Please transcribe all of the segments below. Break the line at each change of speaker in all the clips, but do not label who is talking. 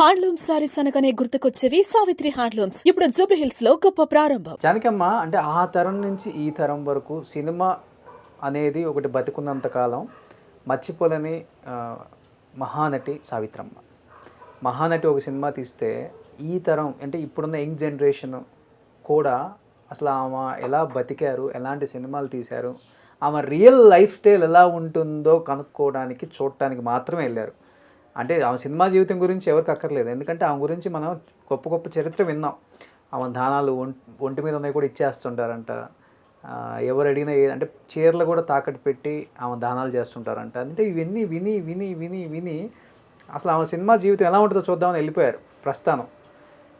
Handloom saris అనగానే గుర్తుకొచ్చేవి Savitri handlooms. ఇప్పుడు జూబ్లీహిల్స్ లో గొప్ప ప్రారంభం.
జానకమ్మ, అంటే ఆ తరం నుంచి ఈ తరం వరకు సినిమా అనేది ఒకటి బతికున్నంత కాలం మర్చిపోలేని మహానటి సావిత్రమ్మ. మహానటి ఒక సినిమా తీస్తే ఈ తరం అంటే ఇప్పుడున్న యంగ్ జనరేషన్ కూడా అసలు ఆమె ఎలా బతికారు, ఎలాంటి సినిమాలు తీశారు, ఆమె రియల్ లైఫ్ స్టైల్ ఎలా ఉంటుందో కనుక్కోవడానికి చూడటానికి మాత్రమే వెళ్ళారు. అంటే ఆమె సినిమా జీవితం గురించి ఎవరికి అక్కర్లేదు, ఎందుకంటే ఆమె గురించి మనం గొప్ప గొప్ప చరిత్ర విన్నాం. ఆమె దానాలు ఒంటి మీద ఉన్నాయి కూడా ఇచ్చేస్తుంటారంట. ఎవరు అడిగినా అంటే చీరలు కూడా తాకట్టు పెట్టి ఆమె దానాలు చేస్తుంటారంట. అంటే ఇవన్నీ విని విని విని విని అసలు ఆమె సినిమా జీవితం ఎలా ఉంటుందో చూద్దామని వెళ్ళిపోయారు ప్రస్థానం.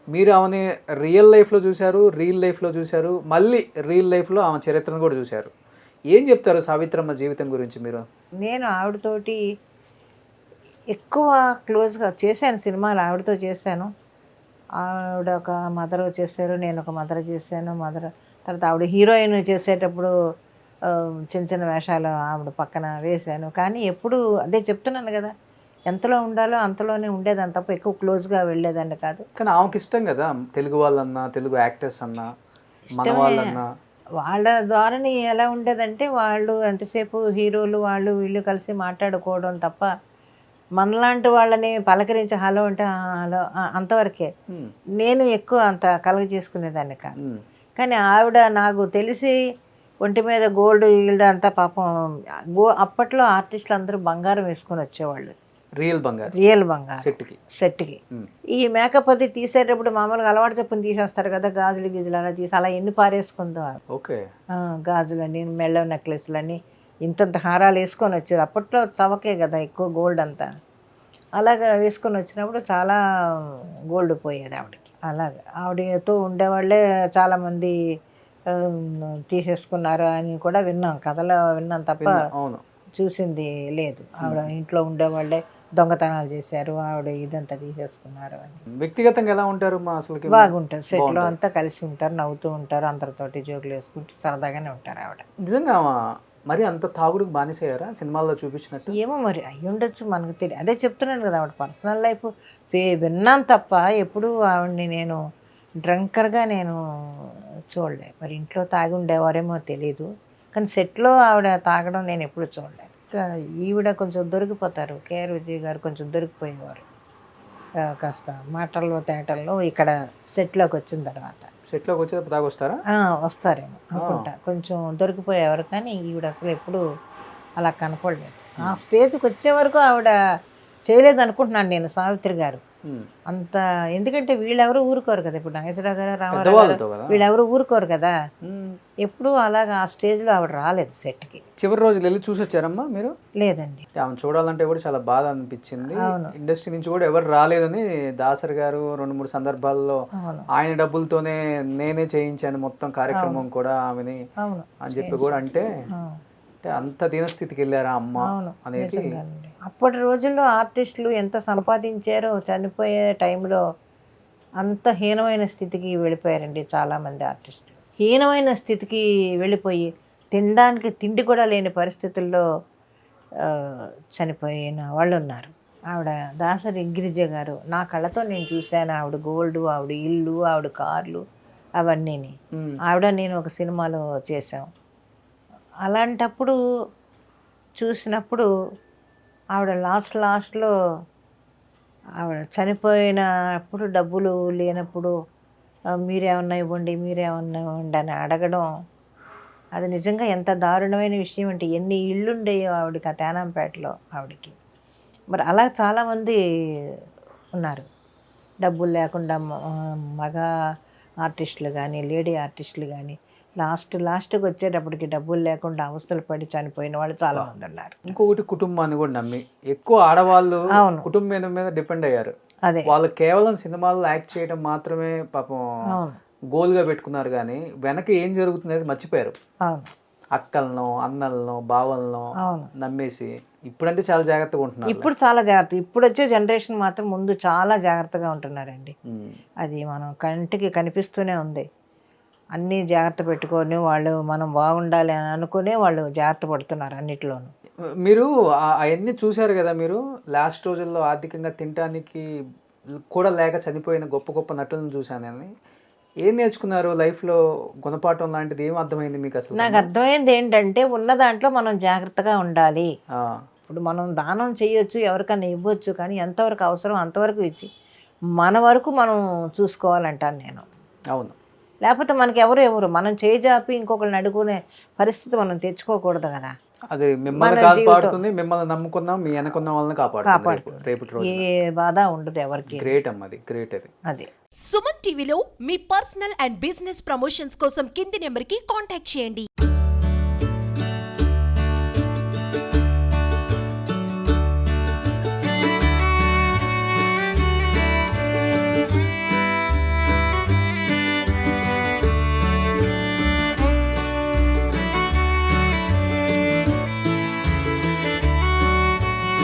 మీరు ఆమెని రియల్ లైఫ్లో చూశారు, రియల్ లైఫ్లో చూశారు, మళ్ళీ రియల్ లైఫ్లో ఆమె చరిత్రను కూడా చూశారు. ఏం చెప్తారు సావిత్రమ్మ జీవితం గురించి మీరు?
నేను ఆవిడతోటి ఎక్కువ క్లోజ్గా చేశాను, సినిమాలు ఆవిడతో చేశాను. ఆవిడ ఒక మదర్ చేశారు, నేను ఒక మదర్ చేశాను. తర్వాత ఆవిడ హీరోయిన్ చేసేటప్పుడు చిన్న చిన్న వేషాలు ఆవిడ పక్కన వేశాను. కానీ ఎప్పుడు అదే చెప్తున్నాను కదా, ఎంతలో ఉండాలో అంతలోనే ఉండేదాన్ని తప్ప ఎక్కువ క్లోజ్గా వెళ్ళేదాన్ని కాదు.
కానీ ఆమెకి ఇష్టం కదా తెలుగు వాళ్ళన్నా, తెలుగు యాక్టర్స్ అన్నా, మన వాళ్ళన్నా.
వాళ్ళ ధోరణి ఎలా ఉండేదంటే, వాళ్ళు ఎంతసేపు హీరోలు వాళ్ళు వీళ్ళు కలిసి మాట్లాడుకోవడం తప్ప మనలాంటి వాళ్ళని పలకరించి హలో అంటే హలో అంతవరకే. నేను ఎక్కువ అంత కలగ చేసుకునేదాన్ని కాదు. కానీ ఆవిడ నాకు తెలిసి ఒంటి మీద గోల్డ్ ఈల్డ్ అంతా పాపం అప్పట్లో ఆర్టిస్టులు అందరూ బంగారం వేసుకొని వచ్చేవాళ్ళు,
రియల్ బంగారం
సెట్కి. ఈ మేకప్ అది తీసేటప్పుడు మామూలుగా అలవాటు చెప్పుని తీసేస్తారు కదా, గాజులు గీజులు అలా తీసి అలా ఎన్ని పారేసుకుందో. గాజులని, మెళ్ళ నెక్లెస్లని, ఇంతంత హారాలు వేసుకొని వచ్చారు. అప్పట్లో చవకే కదా ఎక్కువ గోల్డ్ అంతా. అలాగా వేసుకొని వచ్చినప్పుడు చాలా గోల్డ్ పోయేది ఆవిడకి. అలాగా ఆవిడతో ఉండేవాళ్ళే చాలామంది తీసేసుకున్నారు అని కూడా విన్నాం, కథలో విన్నాం తప్ప చూసింది లేదు. ఆవిడ ఇంట్లో ఉండేవాళ్ళే దొంగతనాలు చేశారు, ఆవిడ ఇదంతా తీసేసుకున్నారు అని.
వ్యక్తిగతంగా ఎలా ఉంటారు? అసలు
బాగుంటారు, సెట్లో అంతా కలిసి ఉంటారు, నవ్వుతూ ఉంటారు, అందరితోటి జోకులు వేసుకుంటూ సరదాగానే ఉంటారు ఆవిడ.
నిజంగా మరి అంత తాగుడుకు బానిసయ్యారా సినిమాల్లో చూపించినట్టు?
ఏమో మరి అయ్యి ఉండొచ్చు, మనకు తెలియదు. అదే చెప్తున్నాను కదా, ఆవిడ పర్సనల్ లైఫ్ విన్నాను తప్ప ఎప్పుడు ఆవిడని నేను డ్రంకర్గా నేను చూడలేదు. మరి ఇంట్లో తాగి ఉండేవారేమో తెలీదు, కానీ సెట్లో ఆవిడ తాగడం నేను ఎప్పుడు చూడలేదు. ఈవిడ కొంచెం దొరికిపోతారు, కేఆర్ విజయ్ గారు కొంచెం దొరికిపోయేవారు కాస్త మాటల్లో తేటల్లో. ఇక్కడ సెట్లోకి వచ్చిన తర్వాత
వస్తారేమో
అనుకుంటా, కొంచెం దొరికిపోయేవారు. కానీ ఈవిడ అసలు ఎప్పుడు అలా కనపడలేదు. ఆ స్టేజ్కి వచ్చే వరకు ఆవిడ చేయలేదు అనుకుంటున్నాను నేను, సావిత్రి గారు అంత. ఎందుకంటే వీళ్ళెవరు ఊరుకోరు కదా, ఇప్పుడు నాగేశ్వరరావు గారు, రామారావు గారు వీళ్ళెవరు ఊరుకోరు కదా. ఎప్పుడు అలాగా ఆ స్టేజ్లో ఆవిడ రాలేదు సెట్కి.
చివరి రోజులు వెళ్ళి చూసి వచ్చారమ్మా మీరు?
లేదండి,
ఆమె చూడాలంటే కూడా చాలా బాధ అనిపించింది. ఇండస్ట్రీ నుంచి కూడా ఎవరు రాలేదని దాసరి గారు 2-3 సందర్భాల్లో ఆయన డబ్బులతోనే నేనే చేయించాను మొత్తం కార్యక్రమం కూడా ఆమెని అని చెప్పి కూడా అంటే అంత దీనస్థితికి వెళ్ళారా అమ్మ అనేది.
అప్పటి రోజుల్లో ఆర్టిస్టులు ఎంత సంపాదించారో చనిపోయే టైంలో అంత హీనమైన స్థితికి వెళ్ళిపోయారండి చాలామంది ఆర్టిస్టులు. హీనమైన స్థితికి వెళ్ళిపోయి తినడానికి తిండి కూడా లేని పరిస్థితుల్లో చనిపోయిన వాళ్ళు ఉన్నారు. ఆవిడ దాసరి గిరిజ గారు నా కళ్ళతో నేను చూశాను. ఆవిడ గోల్డ్, ఆవిడ ఇల్లు, ఆవిడ కార్లు అవన్నీ ఆవిడ నేను ఒక సినిమాలో చేసాం. అలాంటప్పుడు చూసినప్పుడు ఆవిడ లాస్ట్లో ఆవిడ చనిపోయినప్పుడు డబ్బులు లేనప్పుడు మీరేమన్నా ఇవ్వండి అని అడగడం, అది నిజంగా ఎంత దారుణమైన విషయం అంటే, ఎన్ని ఇళ్ళుండేయో ఆవిడకి ఆ తేనాంపేటలో ఆవిడకి. మరి అలా చాలామంది ఉన్నారు డబ్బులు లేకుండా. మగ ఆర్టిస్టులు కానీ, లేడీ ఆర్టిస్టులు కానీ లాస్ట్కి వచ్చేటప్పటికి డబ్బులు లేకుండా అవస్థలు పడి చనిపోయిన వాళ్ళు చాలా మంది ఉన్నారు.
ఇంకొకటి, కుటుంబాన్ని కూడా నమ్మి ఎక్కువ ఆడవాళ్ళు కుటుంబం మీద డిపెండ్ అయ్యారు. అదే వాళ్ళు కేవలం సినిమాల్లో యాక్ట్ చేయడం మాత్రమే పాపం గోల్గా పెట్టుకున్నారు, కానీ వెనక ఏం జరుగుతుంది మర్చిపోయారు. అక్కలను, అన్నలను, బావలను నమ్మేసి ఇప్పుడంటే చాలా జాగ్రత్తగా ఉంటున్నారు.
ఇప్పుడు చాలా జాగ్రత్త, ఇప్పుడు వచ్చే జనరేషన్ మాత్రం ముందు చాలా జాగ్రత్తగా ఉంటున్నారండి. అది మనం కంటికి కనిపిస్తూనే ఉంది. అన్నీ జాగ్రత్త పెట్టుకొని వాళ్ళు మనం బాగుండాలి అని అనుకునే వాళ్ళు జాగ్రత్త పడుతున్నారు అన్నిట్లోనూ.
మీరు అవన్నీ చూశారు కదా, మీరు లాస్ట్ రోజుల్లో ఆర్థికంగా తినడానికి కూడా లేక చనిపోయిన గొప్ప గొప్ప నటులను చూశానని. ఏం నేర్చుకున్నారు లైఫ్లో? గుణపాఠం లాంటిది ఏం అర్థమైంది మీకు అసలు?
నాకు అర్థమైంది ఏంటంటే ఉన్న దాంట్లో మనం జాగ్రత్తగా ఉండాలి.
ఆ,
ఇప్పుడు మనం దానం చేయొచ్చు, ఎవరికైనా ఇవ్వచ్చు, కానీ ఎంతవరకు అవసరం అంతవరకు ఇచ్చి మన వరకు మనం చూసుకోవాలంటాను నేను.
అవును.
లేకపోతే మనకి ఎవరు మనం చేజాపి ఇంకొకరిని అడుగునే పరిస్థితి మనం తెచ్చుకోకూడదు కదా.
అది మిమ్మల్ని కాపాడుతుంది, మిమ్మల్ని నమ్ముకున్నాం, మీ వెనకున్న వాళ్ళని కాపాడుతుంది రేపటి రోజు.
ఏ బాధ ఉండదు ఎవరికి.
గ్రేట్ అమ్మ, అది గ్రేట్.
అది
సుమన్ టీవీలో మీ పర్సనల్ అండ్ బిజినెస్ ప్రమోషన్స్ కోసం కింది నెంబర్కి కాంటాక్ట్ చేయండి.